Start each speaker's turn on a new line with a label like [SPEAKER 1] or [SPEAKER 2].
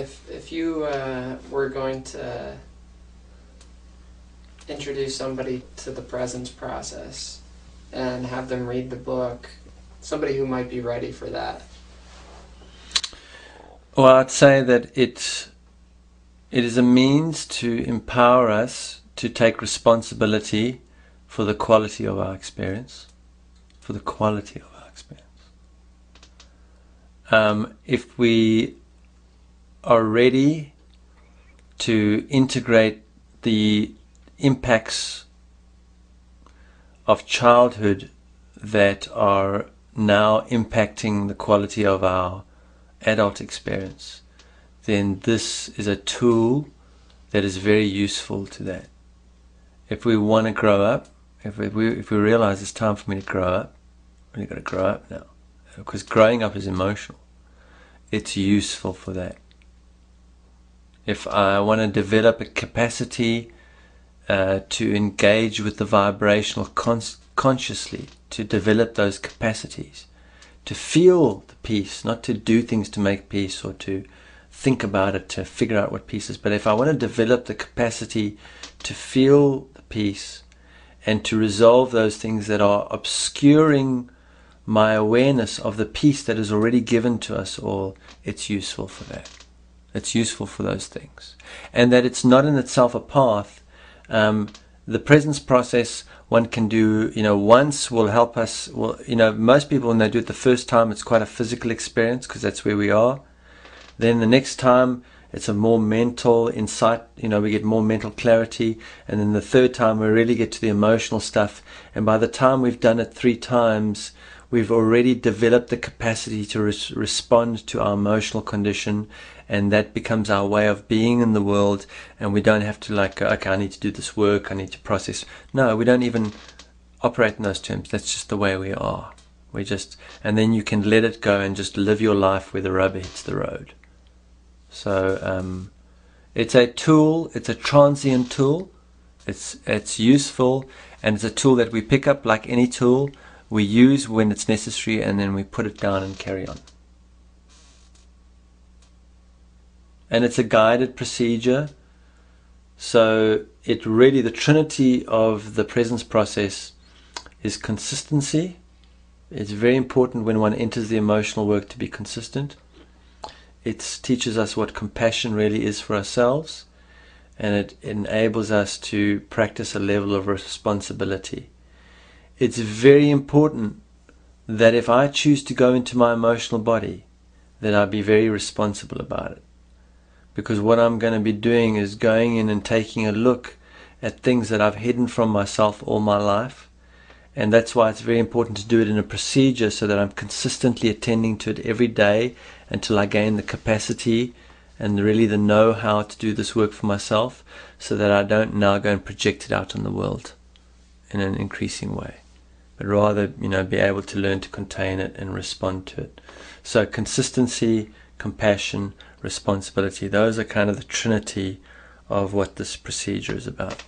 [SPEAKER 1] if you were going to introduce somebody to the presence process and have them read the book, somebody who might be ready for that?
[SPEAKER 2] Well, I'd say that it is a means to empower us to take responsibility for the quality of our experience. For the quality of our experience. If we are ready to integrate the impacts of childhood that are now impacting the quality of our adult experience, then this is a tool that is very useful to that. If we want to grow up, if we realize it's time for me to grow up, we've got to grow up now. Because growing up is emotional. It's useful for that. If I want to develop a capacity to engage with the vibrational consciously, to develop those capacities, to feel the peace, not to do things to make peace or to think about it, to figure out what peace is. But if I want to develop the capacity to feel the peace and to resolve those things that are obscuring my awareness of the peace that is already given to us all, it's useful for that. It's useful for those things. And that it's not in itself a path. The presence process one can do, once will help us. Well, most people, when they do it the first time, it's quite a physical experience because that's where we are. Then the next time, it's a more mental insight, we get more mental clarity. And then the third time, we really get to the emotional stuff. And by the time we've done it 3 times, we've already developed the capacity to respond to our emotional condition, and that becomes our way of being in the world, and we don't have to okay, I need to do this work, I need to process. No, we don't even operate in those terms. That's just the way we are. And then you can let it go and just live your life where the rubber hits the road. So it's a tool, it's a transient tool, it's useful, and it's a tool that we pick up like any tool. We use when it's necessary, and then we put it down and carry on. And it's a guided procedure. So the trinity of the presence process is consistency. It's very important when one enters the emotional work to be consistent. It teaches us what compassion really is for ourselves, and it enables us to practice a level of responsibility. It's very important that if I choose to go into my emotional body, that I be very responsible about it. Because what I'm going to be doing is going in and taking a look at things that I've hidden from myself all my life. And that's why it's very important to do it in a procedure, so that I'm consistently attending to it every day until I gain the capacity and really the know-how to do this work for myself, so that I don't now go and project it out in the world in an increasing way, but rather, be able to learn to contain it and respond to it. So consistency, compassion, responsibility, those are kind of the trinity of what this procedure is about.